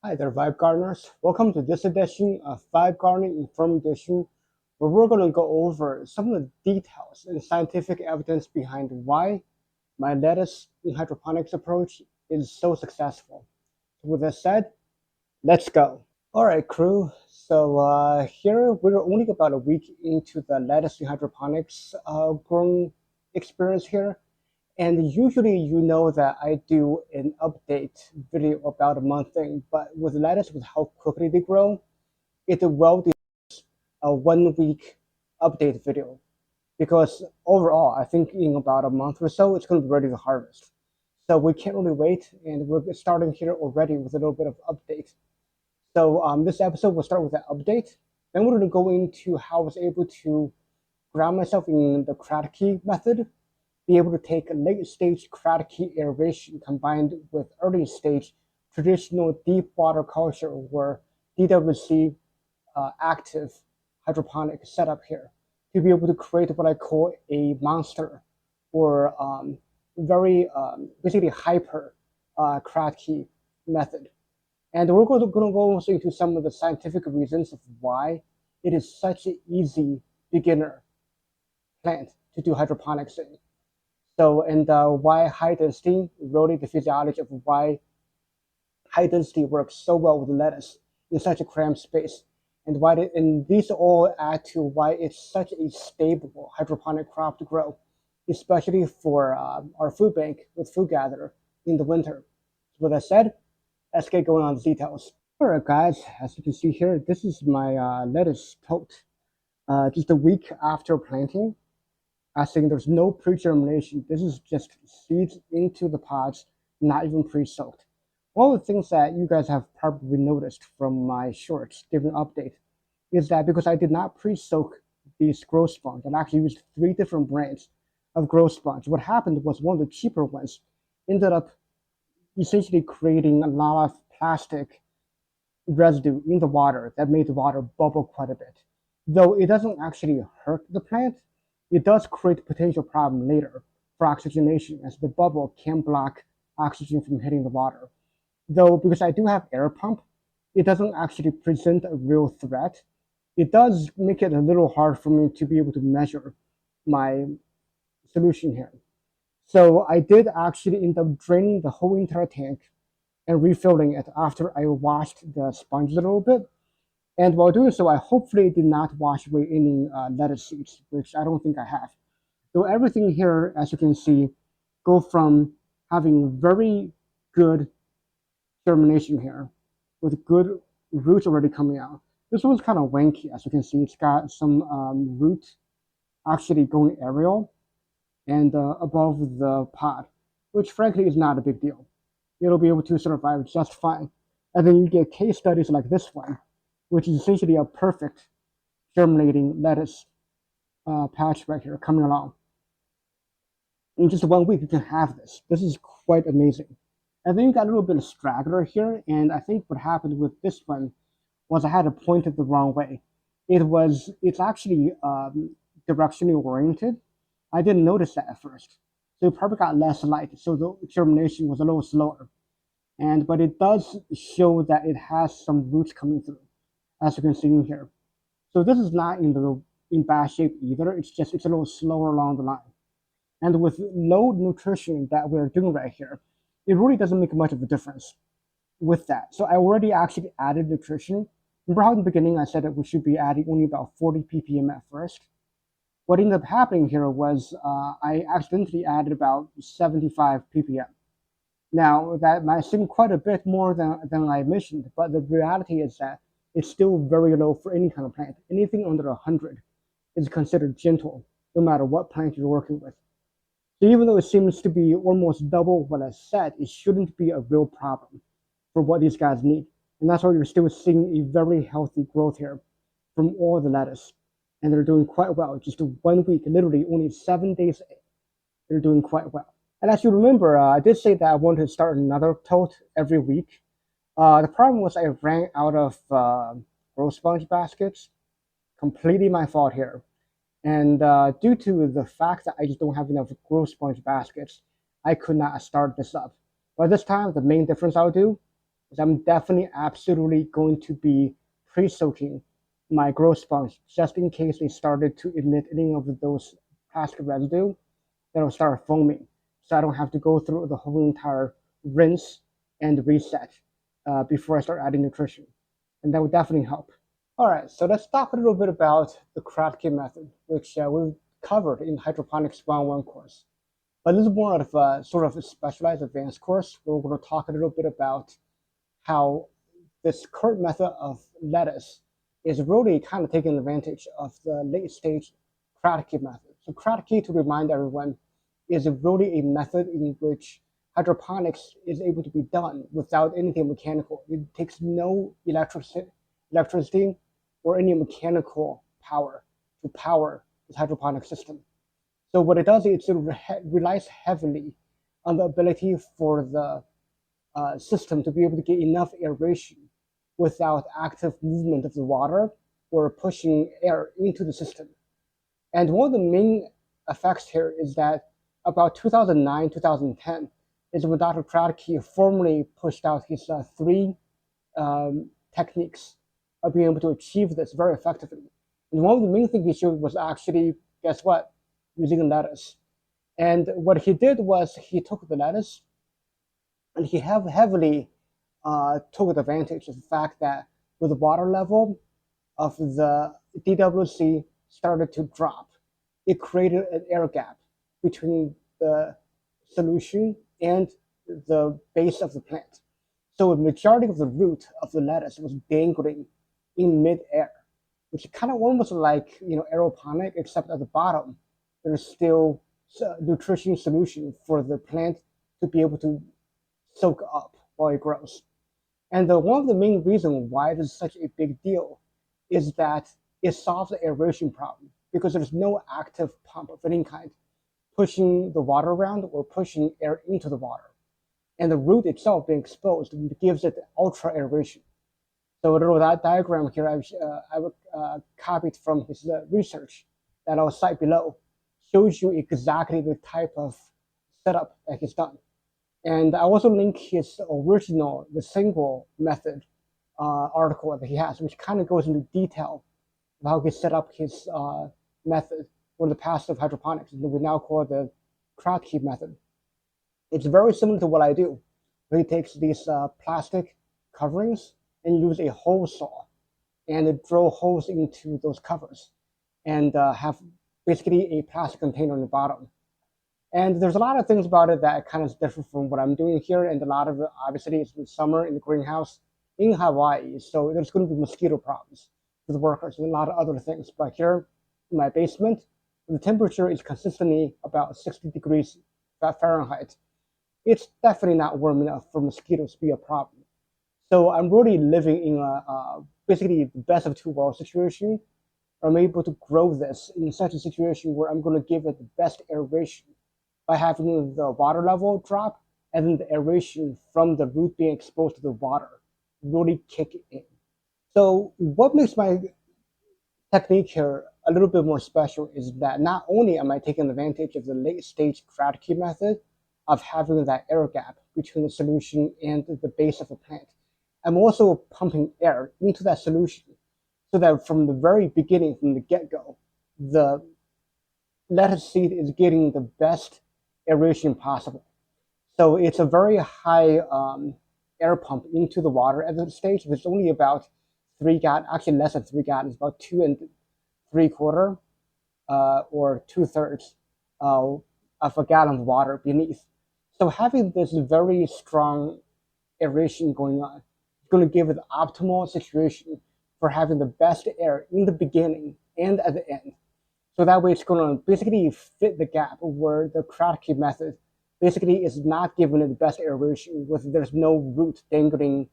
Hi there, Vibe Gardeners. Welcome to this edition of Vibe Gardening Informed Edition, where we're going to go over some of the details and scientific evidence behind why my lettuce in hydroponics approach is so successful. With that said, let's go. All right, crew. So here we're only about a week into the lettuce in hydroponics growing experience here. And usually you know that I do an update video about a month thing, but with lettuce, with how quickly they grow, it well deserves a 1 week update video because overall, I think in about a month or so, it's going to be ready to harvest. So we can't really wait, and we're starting here already with a little bit of update. So this episode will start with an update. Then we're going to go into how I was able to ground myself in the Kratky method, be able to take late stage Kratky aeration combined with early stage traditional deep water culture where DWC active hydroponic setup here to be able to create what I call a monster or very basically hyper Kratky method. And we're going to go also into some of the scientific reasons of why it is such an easy beginner plant to do hydroponics in. So, and why high density, really the physiology of why high density works so well with lettuce in such a cramped space, and and these all add to why it's such a stable hydroponic crop to grow, especially for our food bank with Food Gatherer in the winter. So with that said, let's get going on the details. All right, guys, as you can see here, this is my lettuce tote. Just a week after planting, I think there's no pre-germination. This is just seeds into the pods, not even pre-soaked. One of the things that you guys have probably noticed from my shorts giving update is that because I did not pre-soak these grow sponge, I actually used 3 different brands of grow sponge. What happened was one of the cheaper ones ended up essentially creating a lot of plastic residue in the water that made the water bubble quite a bit. Though it doesn't actually hurt the plant, it does create potential problem later for oxygenation as the bubble can block oxygen from hitting the water. Though because I do have air pump, it doesn't actually present a real threat. It does make it a little hard for me to be able to measure my solution here. So I did actually end up draining the whole entire tank and refilling it after I washed the sponge a little bit. And while doing so, I hopefully did not wash away any lettuce seeds, which I don't think I have. So everything here, as you can see, go from having very good germination here with good roots already coming out. This one's kind of wanky, as you can see. It's got some root actually going aerial and above the pod, which frankly is not a big deal. It'll be able to survive just fine. And then you get case studies like this one, which is essentially a perfect germinating lettuce patch right here coming along. In just 1 week, you can have this. This is quite amazing. And then you got a little bit of straggler here, and I think what happened with this one was I had it pointed the wrong way. It's actually directionally oriented. I didn't notice that at first. So it probably got less light, so the germination was a little slower. But it does show that it has some roots coming through, as you can see in here. So this is not in bad shape either. It's a little slower along the line. And with low nutrition that we're doing right here, it really doesn't make much of a difference with that. So I already actually added nutrition. Remember how in the beginning I said that we should be adding only about 40 ppm at first? What ended up happening here was I accidentally added about 75 ppm. Now, that might seem quite a bit more than I mentioned, but the reality is that it's still very low for any kind of plant. Anything under 100 is considered gentle, no matter what plant you're working with. So even though it seems to be almost double what I said, it shouldn't be a real problem for what these guys need. And that's why you're still seeing a very healthy growth here from all the lettuce. And they're doing quite well. Just 1 week, literally only 7 days, they're doing quite well. And as you remember, I did say that I wanted to start another tote every week. The problem was I ran out of grow sponge baskets. Completely my fault here. And due to the fact that I just don't have enough grow sponge baskets, I could not start this up. But this time, the main difference I'll do is I'm definitely absolutely going to be pre-soaking my grow sponge just in case they started to emit any of those plastic residue that'll start foaming. So I don't have to go through the whole entire rinse and reset before I start adding nutrition. And that would definitely help. All right, so let's talk a little bit about the Kratky method, which we've covered in Hydroponics 101 course. But this is more of a sort of a specialized advanced course where we're going to talk a little bit about how this current method of lettuce is really kind of taking advantage of the late stage Kratky method. So Kratky, to remind everyone, is really a method in which hydroponics is able to be done without anything mechanical. It takes no electricity or any mechanical power to power this hydroponic system. So what it does is it relies heavily on the ability for the system to be able to get enough aeration without active movement of the water or pushing air into the system. And one of the main effects here is that about 2009, 2010 is when Dr. Kratky formally pushed out his three techniques of being able to achieve this very effectively. And one of the main things he showed was actually, guess what, using lettuce. And what he did was he took the lettuce and he heavily took advantage of the fact that with the water level of the DWC started to drop, it created an air gap between the solution and the base of the plant. So a majority of the root of the lettuce was dangling in midair, which is kind of almost like aeroponic, except at the bottom there's still nutrition solution for the plant to be able to soak up while it grows. And one of the main reasons why this is such a big deal is that it solves the aeration problem because there's no active pump of any kind pushing the water around or pushing air into the water. And the root itself being exposed gives it ultra aeration. So a little that diagram here I copied from his research that I'll cite below shows you exactly the type of setup that he's done. And I also link his original, the single method article that he has, which kind of goes into detail of how he set up his method for the passive hydroponics that we now call the Kratky method. It's very similar to what I do, where he takes these plastic coverings and use a hole saw and drill holes into those covers and have basically a plastic container on the bottom. And there's a lot of things about it that kind of is different from what I'm doing here. And a lot of it, obviously, it's in summer in the greenhouse in Hawaii. So there's going to be mosquito problems with workers and a lot of other things. But here in my basement, the temperature is consistently about 60 degrees Fahrenheit. It's definitely not warm enough for mosquitoes to be a problem. So I'm really living in basically the best of two worlds situation. I'm able to grow this in such a situation where I'm going to give it the best aeration by having the water level drop and then the aeration from the root being exposed to the water really kick in. So what makes my technique here a little bit more special is that not only am I taking advantage of the late stage Kratky method of having that air gap between the solution and the base of the plant, I'm also pumping air into that solution so that from the very beginning, from the get-go, the lettuce seed is getting the best aeration possible. So it's a very high air pump into the water at this stage. It's only about 3 gallons, actually less than 3 gallons, about 2 3/4 or 2/3 of a gallon of water beneath. So having this very strong aeration going on is going to give it the optimal situation for having the best air in the beginning and at the end. So that way it's going to basically fit the gap where the Kratky method basically is not giving it the best aeration with there's no root dangling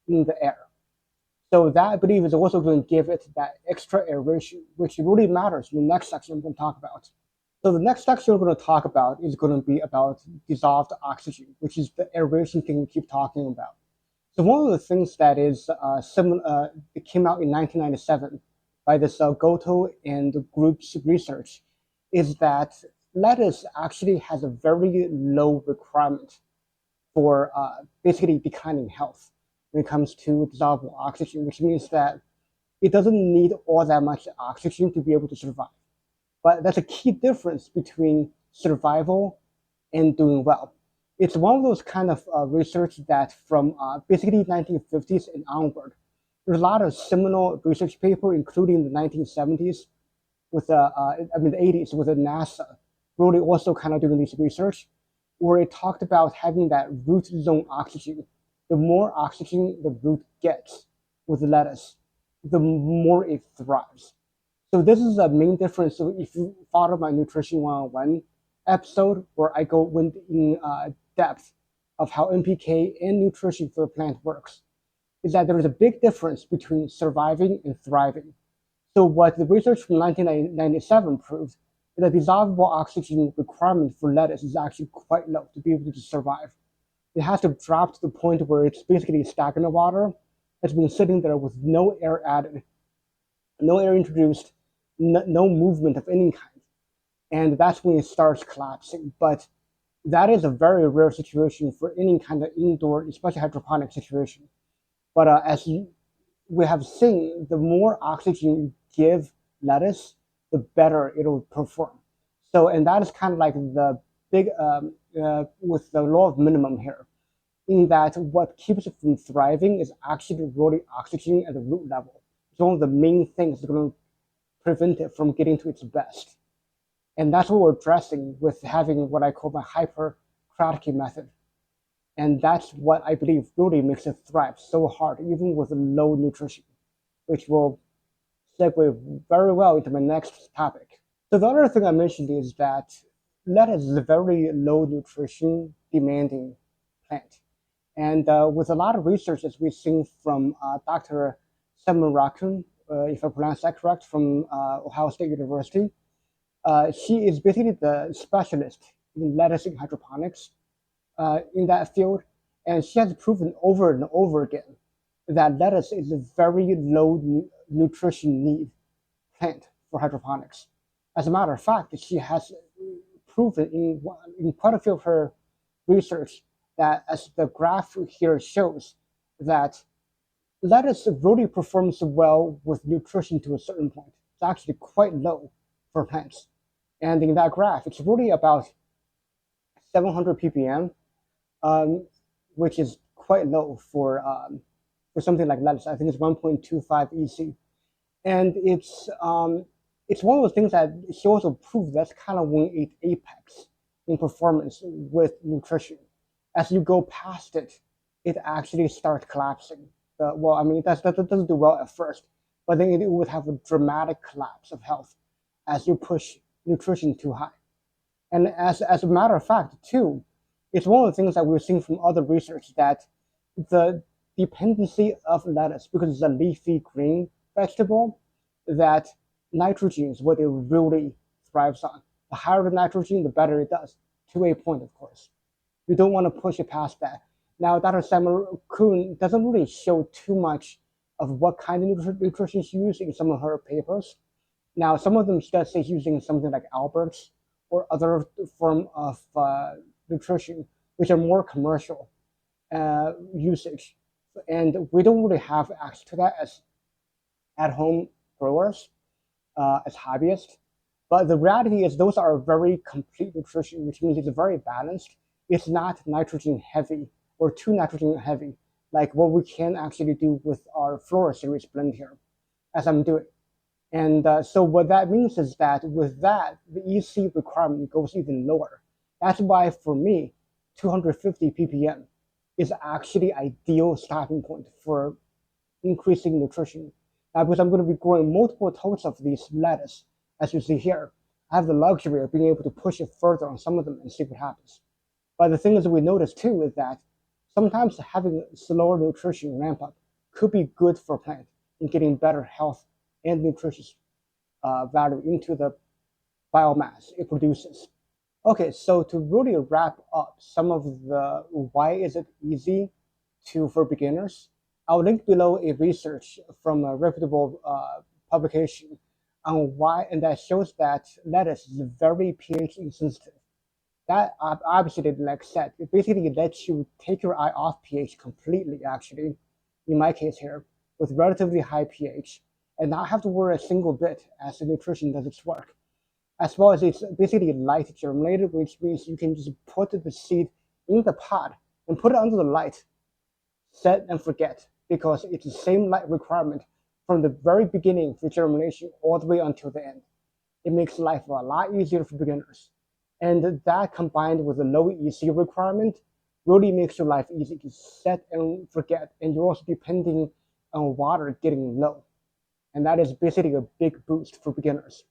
in the air. So that I believe is also going to give it that extra aeration, which really matters in the next section I'm going to talk about. So the next section we're going to talk about is going to be about dissolved oxygen, which is the aeration thing we keep talking about. So one of the things that is similar, it came out in 1997 by this Goto and the group's research, is that lettuce actually has a very low requirement for basically declining health. when it comes to dissolvable oxygen, which means that it doesn't need all that much oxygen to be able to survive. But that's a key difference between survival and doing well. It's one of those kind of research that from basically 1950s and onward, there's a lot of seminal research paper, including the 1970s with the 80s with the NASA, really also kind of doing this research, where it talked about having that root zone oxygen. The more oxygen the root gets with lettuce, the more it thrives. So this is the main difference. So if you follow my Nutrition 101 episode, where I go in depth of how NPK and nutrition for the plant works, is that there is a big difference between surviving and thriving. So what the research from 1997 proved is that dissolvable oxygen requirement for lettuce is actually quite low to be able to survive. It has to drop to the point where it's basically stagnant water that's been sitting there with no air added, no air introduced, no movement of any kind. And that's when it starts collapsing. But that is a very rare situation for any kind of indoor, especially hydroponic situation. But we have seen, the more oxygen you give lettuce, the better it'll perform. So, and that is kind of like the big, with the law of minimum here, in that what keeps it from thriving is actually really oxygen at the root level. It's one of the main things that's going to prevent it from getting to its best. And that's what we're addressing with having what I call my hyper-Kratky method. And that's what I believe really makes it thrive so hard, even with low nutrition, which will segue very well into my next topic. So the other thing I mentioned is that lettuce is a very low nutrition demanding plant. And with a lot of research that we've seen from Dr. Simon Raccoon, if I pronounce that correct, from Ohio State University, she is basically the specialist in lettuce and hydroponics in that field. And she has proven over and over again that lettuce is a very low nutrition need plant for hydroponics. As a matter of fact, she has proven in quite a few of her research that, as the graph here shows, that lettuce really performs well with nutrition to a certain point. It's actually quite low for plants. And in that graph, it's really about 700 ppm, which is quite low for something like lettuce. I think it's 1.25 EC, and it's one of those things that she also proved that's kind of when it apex in performance with nutrition. As you go past it, it actually starts collapsing. Well, I mean, that doesn't do well at first, but then it would have a dramatic collapse of health as you push nutrition too high. And as a matter of fact, too, it's one of the things that we've seen from other research that the dependency of lettuce, because it's a leafy green vegetable, that nitrogen is what it really thrives on. The higher the nitrogen, the better it does, to a point, of course. You don't want to push it past that. Now, Dr. Simon Kuhn doesn't really show too much of what kind of nutrition she uses in some of her papers. Now, some of them she does say using something like Albert's or other form of nutrition, which are more commercial usage. And we don't really have access to that as at-home growers, as hobbyists. But the reality is those are very complete nutrition, which means it's very balanced. It's not nitrogen heavy or too nitrogen heavy, like what we can actually do with our Flora series blend here, as I'm doing. And so what that means is that with that, the EC requirement goes even lower. That's why for me, 250 ppm is actually ideal starting point for increasing nutrition. Now, because I'm going to be growing multiple totes of these lettuce, as you see here, I have the luxury of being able to push it further on some of them and see what happens. But the thing is, we notice too is that sometimes having slower nutrition ramp up could be good for plant in getting better health and nutritious value into the biomass it produces. Okay, so to really wrap up some of the why is it easy for beginners, I'll link below a research from a reputable publication on why, and that shows that lettuce is very pH insensitive. That obviously, like I said, it basically lets you take your eye off pH completely, actually, in my case here, with relatively high pH, and not have to worry a single bit as the nutrition does its work. As well as it's basically light germinated, which means you can just put the seed in the pot and put it under the light, set and forget, because it's the same light requirement from the very beginning for germination all the way until the end. It makes life a lot easier for beginners. And that combined with the low EC requirement really makes your life easy to set and forget. And you're also depending on water getting low. And that is basically a big boost for beginners.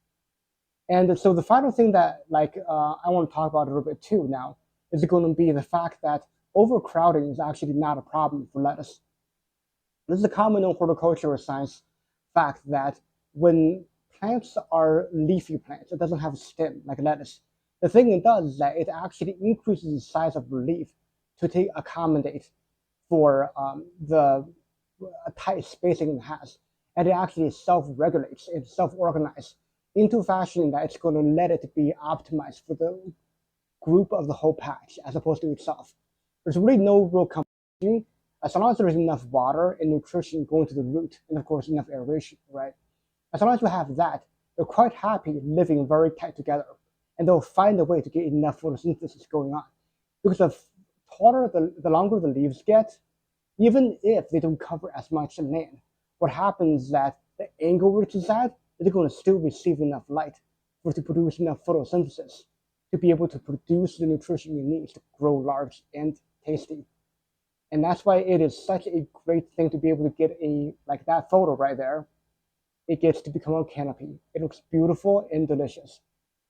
And so the final thing that I want to talk about a little bit too now is going to be the fact that overcrowding is actually not a problem for lettuce. This is a common in horticultural science fact that when plants are leafy plants, it doesn't have a stem like lettuce. The thing it does is that it actually increases the size of the leaf to accommodate for the tight spacing it has. And it actually self-regulates, it self-organizes into a fashion that it's going to let it be optimized for the group of the whole patch as opposed to itself. There's really no real competition as long as there's enough water and nutrition going to the root, and of course enough aeration, right? As long as you have that, they're quite happy living very tight together, and they'll find a way to get enough photosynthesis going on. Because the taller, the longer the leaves get, even if they don't cover as much land, what happens is that the angle which is at, they're going to still receive enough light for it to produce enough photosynthesis to be able to produce the nutrition you need to grow large and tasty. And that's why it is such a great thing to be able to get like that photo right there. It gets to become a canopy. It looks beautiful and delicious.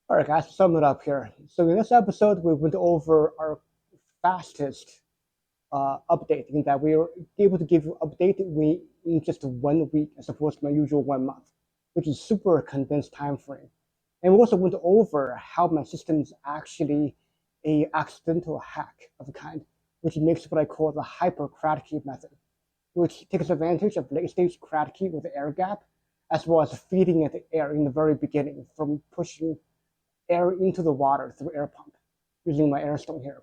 All right, guys, to sum it up here. So in this episode, we went over our fastest update in that we were able to give you update in just 1 week as opposed to my usual 1 month, which is super condensed time frame. And we also went over how my system is actually a accidental hack of a kind, which makes what I call the hyper Kratky method, which takes advantage of late stage Kratky with the air gap, as well as feeding it the air in the very beginning from pushing air into the water through air pump using my air stone here.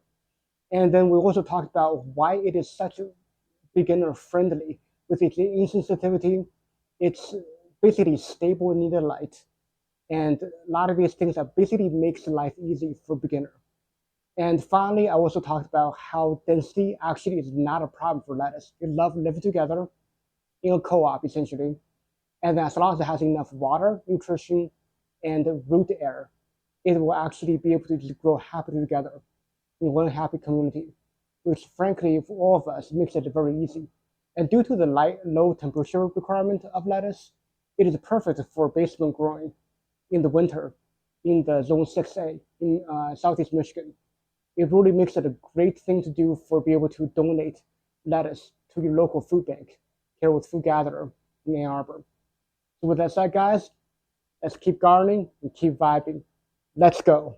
And then we also talked about why it is such a beginner friendly with its insensitivity. It's basically stable needed light. And a lot of these things that basically makes life easy for beginner. And finally, I also talked about how density actually is not a problem for lettuce. It loves living together in a co-op essentially. And as long as it has enough water, nutrition, and root air, it will actually be able to just grow happily together in one happy community, which frankly, for all of us, makes it very easy. And due to the low temperature requirement of lettuce, it is perfect for basement growing in the winter in the Zone 6A in Southeast Michigan. It really makes it a great thing to do for be able to donate lettuce to your local food bank here with Food Gatherer in Ann Arbor. So with that said, guys, let's keep gardening and keep vibing. Let's go.